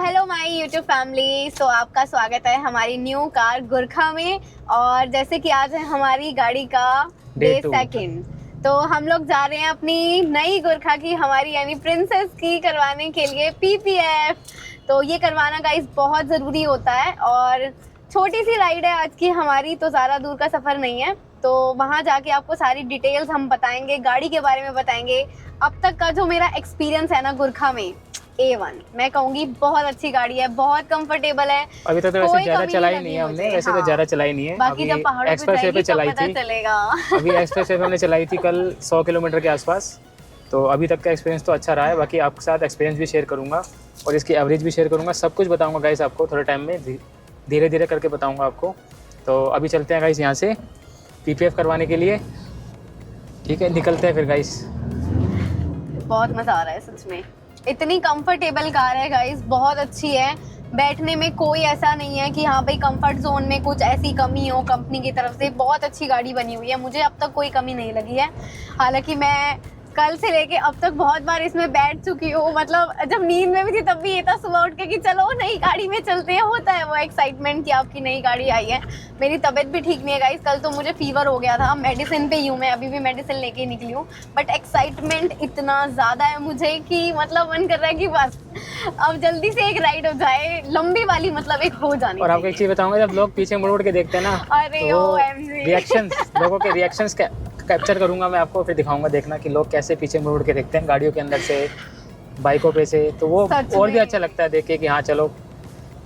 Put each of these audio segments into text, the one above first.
Hello my YouTube family. So आपका स्वागत है हमारी न्यू कार गुरखा में। और जैसे कि आज है हमारी गाड़ी का डे सेकंड, तो हम लोग जा रहे हैं अपनी नई गुरखा की, हमारी यानी प्रिंसेस की करवाने के लिए पीपीएफ। तो ये करवाना गाइस बहुत ज़रूरी होता है और छोटी सी राइड है आज की हमारी, तो ज़्यादा दूर का सफ़र नहीं है। तो वहाँ जाके आपको सारी डिटेल्स हम बताएंगे, गाड़ी के बारे में बताएंगे। अब तक का जो मेरा एक्सपीरियंस है ना गुरखा में, A1 मैं कहूँगी बहुत अच्छी गाड़ी है, बहुत कंफर्टेबल है। अभी तक तो वैसे ज़्यादा चलाई नहीं है हमने, वैसे तो ज़्यादा चलाई नहीं है। बाकी जब पहाड़ों पे जाएगी तो पता चलेगा। अभी एक्सप्रेस वे पे हमने चलाई थी कल 100 किलोमीटर के आसपास। तो अभी तक का एक्सपीरियंस तो अच्छा रहा है। बाकी आपके साथ एक्सपीरियंस भी शेयर करूँगा और इसकी एवरेज भी शेयर करूँगा, सब कुछ बताऊँगा गाइस आपको। थोड़े टाइम में धीरे धीरे करके बताऊँगा आपको। तो अभी चलते हैं गाइस यहाँ से पीपीएफ करवाने के लिए। ठीक है, निकलते हैं फिर गाइस। बहुत मज़ा आ रहा है सच में, इतनी कंफर्टेबल कार है गाइस, बहुत अच्छी है। बैठने में कोई ऐसा नहीं है कि हाँ भाई कंफर्ट जोन में कुछ ऐसी कमी हो कंपनी की तरफ से। बहुत अच्छी गाड़ी बनी हुई है, मुझे अब तक कोई कमी नहीं लगी है। हालांकि मैं कल से लेके अब तक बहुत बार इसमें बैठ चुकी हूँ, मतलब जब नींद में भी थी तब भी ये था सुबह उठ के कि चलो नई गाड़ी में चलते हैं। होता है वो एक्साइटमेंट कि आपकी नई गाड़ी आई है। मेरी तबीयत भी ठीक नहीं है गाइस, कल तो मुझे फीवर हो गया था, मेडिसिन पे ही हूँ मैं, अभी भी मेडिसिन लेके ही निकली हूँ। बट एक्साइटमेंट इतना ज़्यादा है मुझे कि मतलब मन कर रहा है कि बस अब जल्दी से एक राइड हो जाए, लंबी वाली, मतलब एक हो जानी। और आपको एक चीज़ बताऊंगा, जब लोग पीछे मुड़ के देखते हैं ना, अरे तो रिएक्शंस, लोगों के रिएक्शंस कैप्चर करूंगा मैं आपको, फिर दिखाऊंगा, देखना कि लोग कैसे पीछे मुड़ के देखते हैं गाड़ियों के अंदर से, बाइकों पे से। तो वो और भी अच्छा लगता है देख के कि हाँ चलो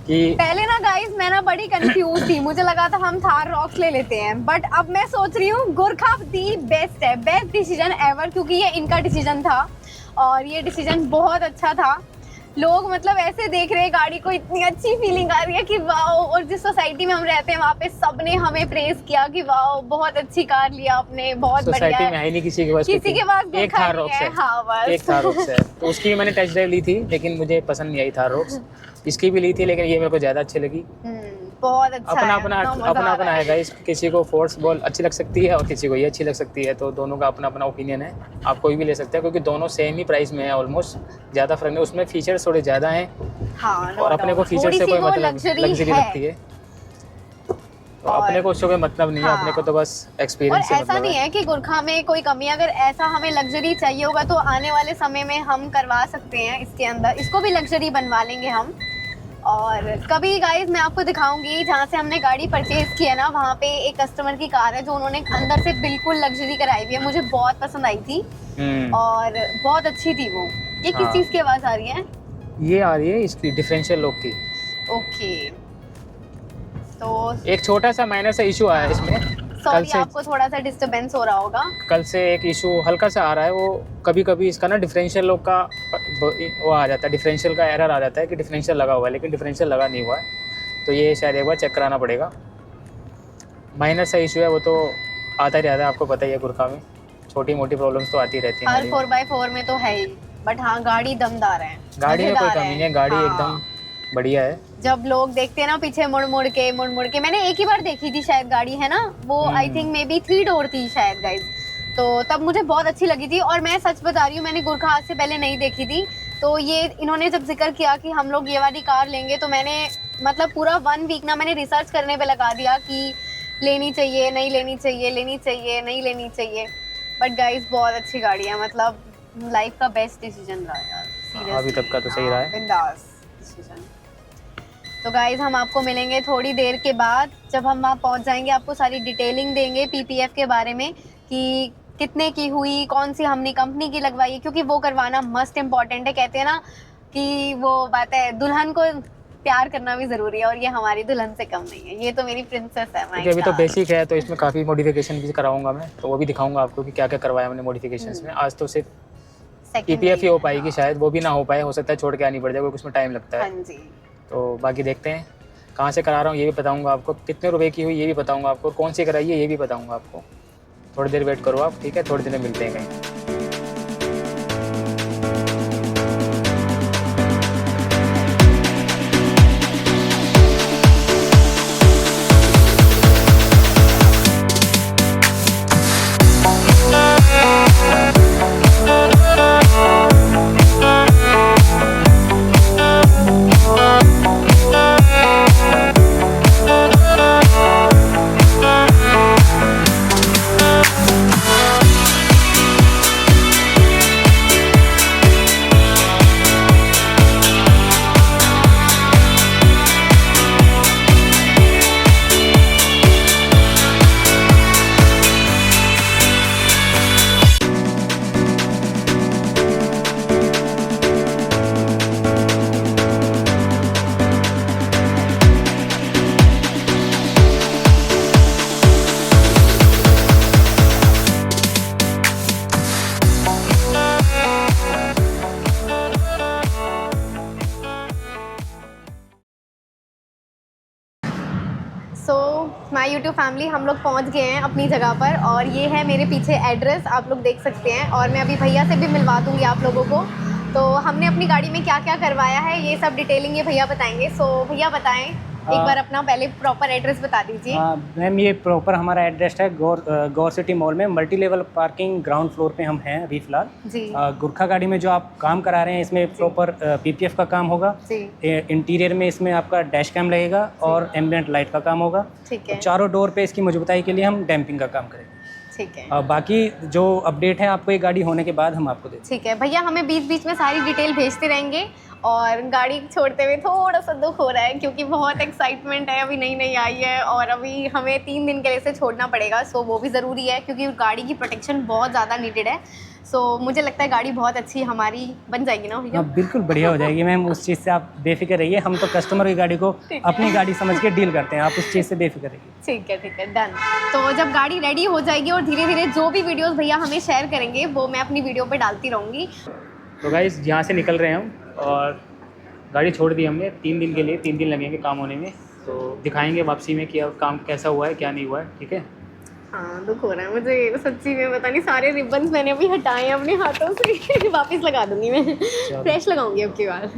कि पहले ना गाइस मैं ना बड़ी कंफ्यूज थी, मुझे लगा था हम थार रॉक्स ले लेते हैं, बट अब मैं सोच रही हूँ गुरखा दी बेस्ट है, बेस्ट डिसीजन एवर, क्योंकि ये इनका डिसीजन था और ये डिसीजन बहुत अच्छा था। लोग मतलब ऐसे देख रहे हैं गाड़ी को, इतनी अच्छी फीलिंग आ रही है कि वाओ। और जिस सोसाइटी में हम रहते हैं वहाँ पे सबने हमें प्रेज किया कि वाओ बहुत अच्छी कार लिया आपने, बहुत बढ़िया है। सोसाइटी में है नहीं किसी के पास, एक थार रॉक्स है। हाँ बस एक थार रॉक्स है। तो उसकी भी मैंने टेस्ट ड्राइव ली थी, लेकिन मुझे पसंद नहीं आई थार रॉक्स। इसकी भी ली थी, लेकिन ये मेरे को ज़्यादा अच्छी लगी। बहुत अच्छा अपना है गाइस। किसी को फोर्स बॉल अच्छी लग सकती है और किसी को ये अच्छी लग सकती है, तो दोनों का अपना अपना ओपिनियन है। आप कोई भी ले सकते हैं क्योंकि दोनों सेम ही प्राइस में है ऑलमोस्ट, ज़्यादा फर्क नहीं। उसमें फीचर्स थोड़े ज़्यादा हैं। हाँ, और अपने को फीचर से कोई मतलब लग्जरी लगती है, तो अपने को उससे कोई मतलब नहीं है। अपने को तो बस एक्सपीरियंस से मतलब है। ऐसा नहीं है कि गुरखा में कोई कमी, अगर ऐसा हमें लग्जरी चाहिए होगा तो आने वाले समय में हम करवा सकते हैं इसके अंदर, इसको भी लग्जरी बनवा लेंगे हम। और कभी गाइस मैं आपको दिखाऊंगी, जहाँ से हमने गाड़ी परचेज की है ना, वहाँ पे एक कस्टमर की कार है जो उन्होंने अंदर से बिल्कुल लग्जरी कराई हुई है, मुझे बहुत पसंद आई थी और बहुत अच्छी थी वो। ये किस चीज़ की आवाज़ आ रही है? ये आ रही है इसकी डिफरेंशियल लॉक की। ओके, तो एक छोटा सा माइनर सा इशू आया है इसमें। सॉरी आपको थोड़ा सा डिस्टरबेंस हो रहा होगा। कल से एक इशू हल्का सा आ रहा है, वो कभी कभी इसका ना डिफरेंशियल लॉक का वो आ जाता है, डिफरेंशियल का एरर आ जाता है कि डिफरेंशियल लगा हुआ है, लेकिन डिफरेंशियल लगा नहीं हुआ है। तो ये शायद एक बार चेक कराना पड़ेगा। माइनर सा इशू है, वो तो आता ही रहता है, आपको पता ही है गुरखा में छोटी मोटी प्रॉब्लम्स तो आती रहती है। हर 4x4 में तो है ही, बट हाँ गाड़ी दमदार है, गाड़ी में कोई कमी नहीं है, गाड़ी एकदम बढ़िया है। जब लोग देखते हैं ना पीछे मुड़ मुड़ के, मैंने एक ही बार देखी थी शायद गाड़ी, है ना वो, I think may be 3 door थी शायद गाइज, तो तब मुझे बहुत अच्छी लगी थी। और मैं सच बता रही हूँ, मैंने गुरखा आज से पहले नहीं देखी थी। तो ये इन्होंने जब जिक्र किया कि हम लोग ये वाली कार लेंगे, तो मैंने मतलब पूरा 1 वीक ना मैंने रिसर्च करने पे लगा दिया कि लेनी चाहिए नहीं लेनी चाहिए, लेनी चाहिए नहीं लेनी चाहिए। बट गाइज बहुत अच्छी गाड़ी है, मतलब लाइफ का बेस्ट डिसीजन रहा यार, अभी तक का तो सही रहा है, बिंदास डिसीजन। तो गाइज हम आपको मिलेंगे थोड़ी देर के बाद, जब हम वहाँ पहुँच जाएंगे आपको सारी डिटेलिंग देंगे पीपीएफ के बारे में कि कितने की हुई, कौन सी हमने कंपनी की लगवाई है, क्योंकि वो करवाना मस्ट इम्पॉर्टेंट है। कहते हैं ना कि वो बात है, दुल्हन को प्यार करना भी ज़रूरी है, और ये हमारी दुल्हन से कम नहीं है, ये तो मेरी प्रिंसेस है। अभी तो बेसिक है, तो इसमें काफ़ी मॉडिफिकेशन भी कराऊंगा मैं, तो वो भी दिखाऊंगा आपको कि क्या क्या करवाया हमने मॉडिफिकेशंस में। आज तो सिर्फ पीपीएफ ही हो पाएगी, शायद वो भी ना हो पाए, हो सकता है छोड़ के आनी पड़ जाए, क्योंकि उसमें टाइम लगता है। हाँ जी। तो बाकी देखते हैं कहाँ से करा रहा हूँ, ये भी बताऊंगा आपको, कितने रुपए की हुई ये भी बताऊंगा आपको, कौन सी कराई है ये भी बताऊंगा आपको। थोड़ी देर वेट करो आप, ठीक है, थोड़ी देर में मिलते हैं कहीं। माय यूट्यूब फैमिली, हम लोग पहुंच गए हैं अपनी जगह पर और ये है मेरे पीछे एड्रेस, आप लोग देख सकते हैं। और मैं अभी भैया से भी मिलवा दूंगी आप लोगों को। तो हमने अपनी गाड़ी में क्या क्या करवाया है ये सब डिटेलिंग ये भैया बताएंगे। सो भैया बताएं एक बार अपना पहले प्रॉपर एड्रेस बता दीजिए। मैम ये प्रॉपर हमारा एड्रेस है गौर सिटी मॉल में, multi level parking, ground floor पे हम हैं अभी फिलहाल जी। गुरखा गाड़ी में जो आप काम करा रहे हैं इसमें प्रॉपर पीपीएफ का काम होगा जी। इंटीरियर में इसमें आपका डैश कैम लगेगा और एम्बिएंट लाइट का काम होगा। ठीक है। चारों डोर पे इसकी मजबूताई के लिए हम डैम्पिंग का काम करेंगे। ठीक है। बाकी जो अपडेट है आपको ये गाड़ी होने के बाद हम आपको देते हैं। ठीक है भैया, हमें बीच बीच में सारी डिटेल भेजते रहेंगे। और गाड़ी छोड़ते हुए थोड़ा सा दुख हो रहा है क्योंकि बहुत एक्साइटमेंट है, अभी नई नई आई है और अभी हमें 3 दिन के लिए इसे छोड़ना पड़ेगा। सो वो भी ज़रूरी है क्योंकि गाड़ी की प्रोटेक्शन बहुत ज़्यादा नीडेड है। सो मुझे लगता है गाड़ी बहुत अच्छी हमारी बन जाएगी ना भैया? हाँ बिल्कुल बढ़िया हो जाएगी मैम, उस चीज़ से आप बेफिक्र रहिए। हम तो कस्टमर की गाड़ी को अपनी गाड़ी समझ के डील करते हैं, आप उस चीज़ से बेफिक्र रहिए। ठीक है डन। तो जब गाड़ी रेडी हो जाएगी और धीरे धीरे जो भी वीडियोस भैया हमें शेयर करेंगे वो मैं अपनी वीडियो पे डालती रहूँगी। तो गाइस यहाँ से निकल रहे हैं हम और गाड़ी छोड़ दी हमने 3 दिन के लिए। 3 दिन लगेंगे काम होने में, तो दिखाएंगे वापसी में कि अब काम कैसा हुआ है क्या नहीं हुआ है। ठीक है। हाँ दुख हो रहा है मुझे सच्ची में, पता नहीं सारे रिबन्स मैंने अभी हटाए हैं अपने हाथों से वापस लगा दूंगी मैं, फ्रेश लगाऊंगी अब की बार।